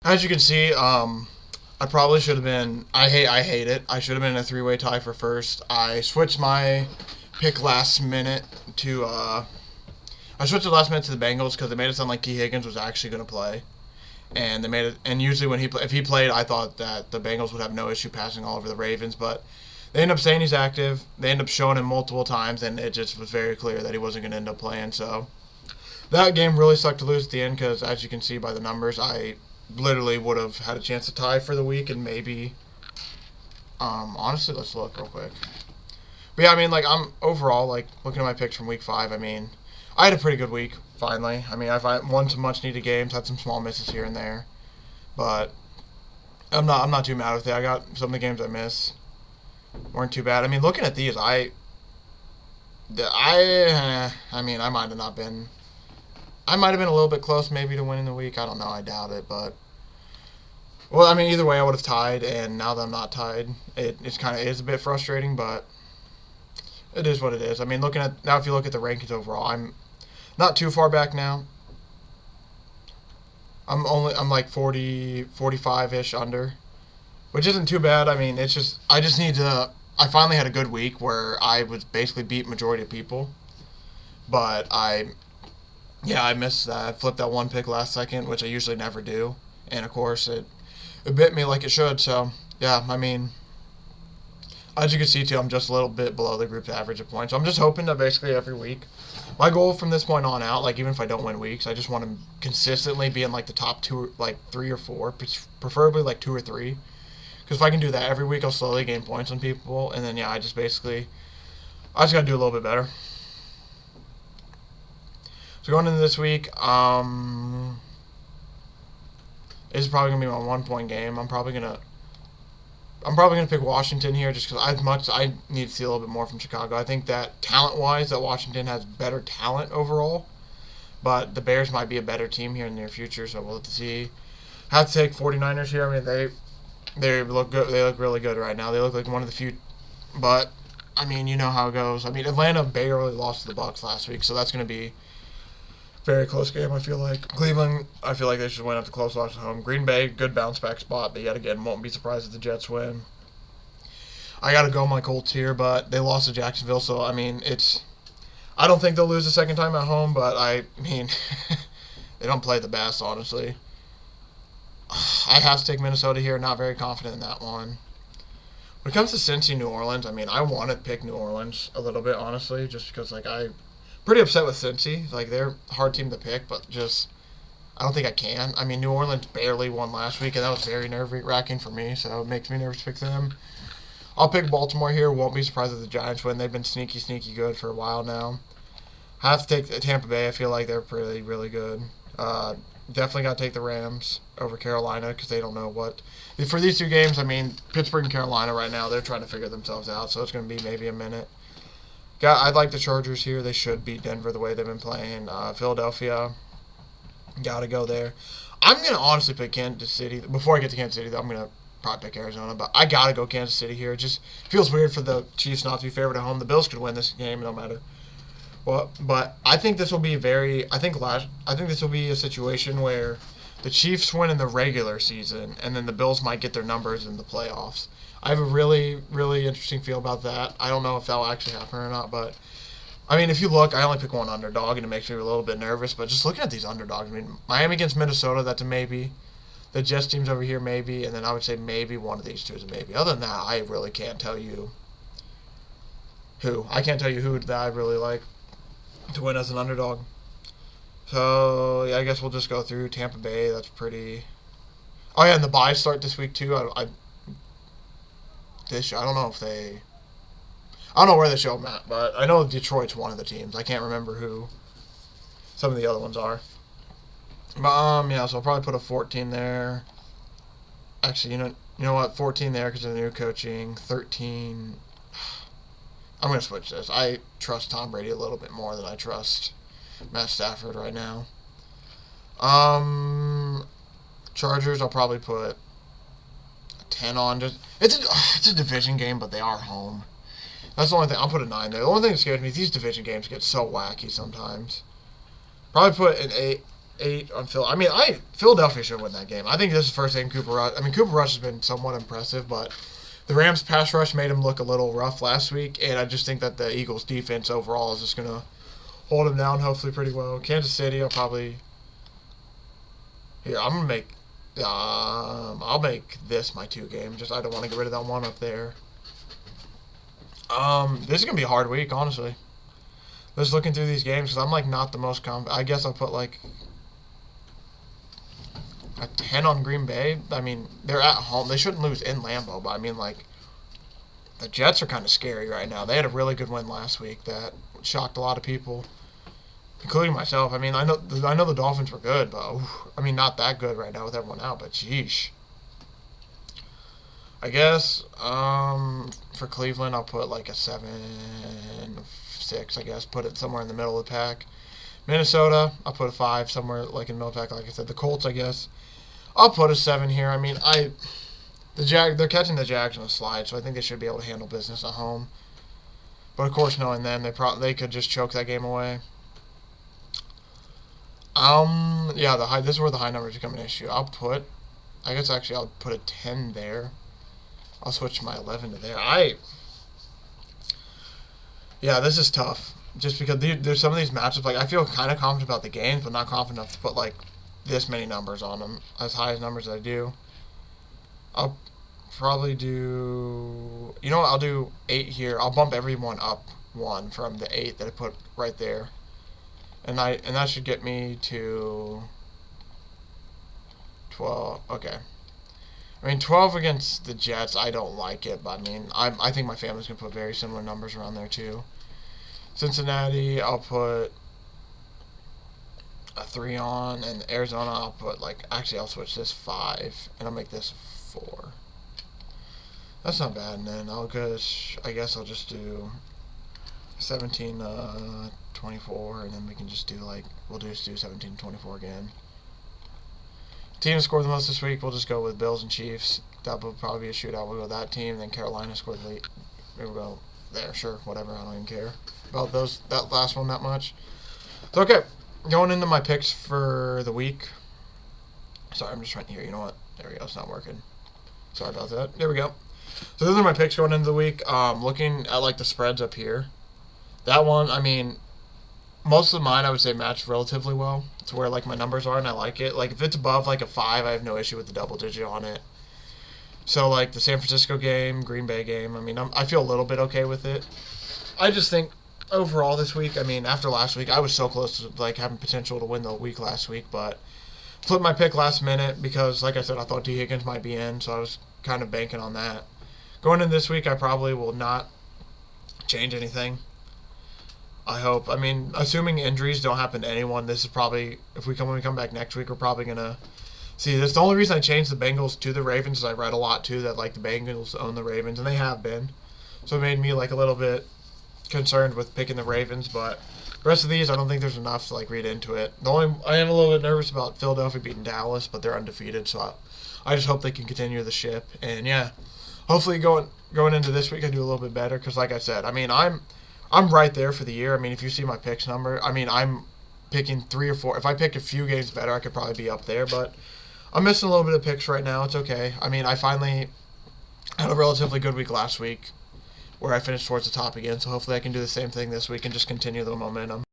As you can see, I probably should have been. I hate it. I should have been in a three-way tie for first. I switched my pick last minute to. I switched the last minute to the Bengals because they made it sound like T Higgins was actually going to play, and they made it. And usually when if he played, I thought that the Bengals would have no issue passing all over the Ravens, but they end up saying he's active. They end up showing him multiple times, and it just was very clear that he wasn't going to end up playing. So that game really sucked to lose at the end because, as you can see by the numbers, I literally would have had a chance to tie for the week and maybe. Honestly, let's look real quick. But yeah, I mean, like I'm overall like looking at my picks from week 5. I mean, I had a pretty good week finally. I mean, I've won some much needed games, had some small misses here and there, but I'm not too mad with it. I got some of the games I missed weren't too bad. I mean, looking at these, I mean, I might have not been. I might have been a little bit close maybe to winning the week. I don't know. I doubt it. But, well, I mean, either way, I would have tied. And now that I'm not tied, it's kind of is a bit frustrating. But it is what it is. I mean, looking at now, if you look at the rankings overall, I'm not too far back now. I'm like 40, 45-ish under, which isn't too bad. I mean, it's just I just need to. I finally had a good week where I was basically beat majority of people, but I missed that. I flipped that one pick last second, which I usually never do. And, of course, it bit me like it should. So, yeah, I mean, as you can see, too, I'm just a little bit below the group's average of points. So I'm just hoping that basically every week, my goal from this point on out, like even if I don't win weeks, I just want to consistently be in, like, the top 2, like 3 or 4, preferably, like, 2 or 3. Because if I can do that every week, I'll slowly gain points on people. And then, yeah, I just got to do a little bit better. So going into this week, this is probably gonna be my 1-point game. I'm probably gonna pick Washington here just because I need to see a little bit more from Chicago. I think that talent-wise, that Washington has better talent overall, but the Bears might be a better team here in the near future. So we'll have to see. Have to take 49ers here. I mean they look good. They look really good right now. They look like one of the few, but I mean you know how it goes. I mean Atlanta barely lost to the Bucs last week, so that's gonna be very close game, I feel like. Cleveland, I feel like they should win at the close loss at home. Green Bay, good bounce back spot, but yet again, won't be surprised if the Jets win. I got to go my Colts here, but they lost to Jacksonville, so I mean, I don't think they'll lose the second time at home, but I mean, they don't play the best, honestly. I have to take Minnesota here, not very confident in that one. When it comes to Cincy, New Orleans, I mean, I want to pick New Orleans a little bit, honestly, just because, like, pretty upset with Cincy. Like, they're a hard team to pick, but just I don't think I can. I mean, New Orleans barely won last week, and that was very nerve-wracking for me, so it makes me nervous to pick them. I'll pick Baltimore here. Won't be surprised if the Giants win. They've been sneaky, sneaky good for a while now. I have to take Tampa Bay. I feel like they're really, really good. Definitely got to take the Rams over Carolina because they don't know what. For these two games, I mean, Pittsburgh and Carolina right now, they're trying to figure themselves out, so it's going to be maybe a minute. I'd like the Chargers here. They should beat Denver the way they've been playing. Philadelphia, got to go there. I'm going to honestly pick Kansas City. Before I get to Kansas City, though, I'm going to probably pick Arizona. But I got to go Kansas City here. It just feels weird for the Chiefs not to be favored at home. The Bills could win this game, no matter what. But I think this will be I think this will be a situation where the Chiefs win in the regular season, and then the Bills might get their numbers in the playoffs. I have a really, really interesting feel about that. I don't know if that will actually happen or not, but I mean, if you look, I only pick one underdog, and it makes me a little bit nervous. But just looking at these underdogs, I mean, Miami against Minnesota, that's a maybe. The Jets teams over here, maybe, and then I would say maybe one of these two is a maybe. Other than that, I really can't tell you who. I can't tell you who that I really like to win as an underdog. So yeah, I guess we'll just go through Tampa Bay. That's pretty. Oh yeah, and the buys start this week too. I don't know if they. I don't know where they show them at, but I know Detroit's one of the teams. I can't remember who some of the other ones are. But yeah, so I'll probably put a 14 there. Actually, you know what? 14 there because of the new coaching. 13. I'm gonna switch this. I trust Tom Brady a little bit more than I trust Matt Stafford right now. Chargers, I'll probably put 10 on. It's a division game, but they are home. That's the only thing. I'll put a 9 there. The only thing that scares me is these division games get so wacky sometimes. Probably put an 8. 8 on Phil. I mean, Philadelphia should win that game. I think this is the first game Cooper Rush. I mean, Cooper Rush has been somewhat impressive, but the Rams' pass rush made him look a little rough last week, and I just think that the Eagles' defense overall is just going to hold him down hopefully pretty well. Kansas City, I'll probably... Here, I'm going to make... I'll make this my 2 game. Just I don't want to get rid of that one up there. This is going to be a hard week, honestly. Just looking through these games, because I'm, like, not the most I guess I'll put, like, a 10 on Green Bay. I mean, they're at home. They shouldn't lose in Lambeau, but, I mean, like, the Jets are kind of scary right now. They had a really good win last week that shocked a lot of people, including myself. I mean, I know the Dolphins were good, but, I mean, not that good right now with everyone out, but, sheesh. I guess, for Cleveland, I'll put, like, a 7-6, I guess. Put it somewhere in the middle of the pack. Minnesota, I'll put a 5 somewhere, like, in the middle of the pack, like I said. The Colts, I guess, I'll put a 7 here. I mean, they're catching the Jags on a slide, so I think they should be able to handle business at home. But, of course, knowing them, they could just choke that game away. Yeah, this is where the high numbers become an issue. I'll put a 10 there. I'll switch my 11 to there. Yeah, this is tough. Just because there's some of these matchups, like, I feel kind of confident about the games, but not confident enough to put, like, this many numbers on them. As high as numbers as I do. I'll probably do... You know what? I'll do 8 here. I'll bump everyone up 1 from the 8 that I put right there. And that should get me to 12. Okay. I mean, 12 against the Jets, I don't like it, but I mean, I think my family's going to put very similar numbers around there, too. Cincinnati, I'll put a 3 on, and Arizona, I'll put, like, actually, I'll switch this 5, and I'll make this 4. That's not bad, and then I guess I'll just do 17, 24, and then we can just do, like, we'll just do 17, 24 again. Team to score the most this week, we'll just go with Bills and Chiefs. That will probably be a shootout. We'll go with that team. Then Carolina scored the lead. We'll go there, sure, whatever. I don't even care about that last one that much. So, okay, going into my picks for the week. Sorry, I'm just trying to hear. You know what? There we go. It's not working. Sorry about that. There we go. So those are my picks going into the week. Looking at, like, the spreads up here. That one, I mean, most of mine I would say match relatively well. It's where, like, my numbers are, and I like it. Like, if it's above, like, a 5, I have no issue with the double digit on it. So, like, the San Francisco game, Green Bay game, I mean, I feel a little bit okay with it. I just think, overall this week, I mean, after last week, I was so close to, like, having potential to win the week last week, but flipped my pick last minute because, like I said, I thought D. Higgins might be in, so I was kind of banking on that. Going into this week, I probably will not change anything. I hope. I mean, assuming injuries don't happen to anyone, this is probably, when we come back next week, we're probably going to see this. The only reason I changed the Bengals to the Ravens is I read a lot, too, that, like, the Bengals own the Ravens, and they have been. So it made me, like, a little bit concerned with picking the Ravens, but the rest of these, I don't think there's enough to, like, read into it. I am a little bit nervous about Philadelphia beating Dallas, but they're undefeated, so I just hope they can continue the ship. And, yeah, hopefully going into this week, I do a little bit better, because, like I said, I mean, I'm right there for the year. I mean, if you see my picks number, I mean, I'm picking 3 or 4. If I pick a few games better, I could probably be up there, but I'm missing a little bit of picks right now. It's okay. I mean, I finally had a relatively good week last week where I finished towards the top again, so hopefully I can do the same thing this week and just continue the momentum.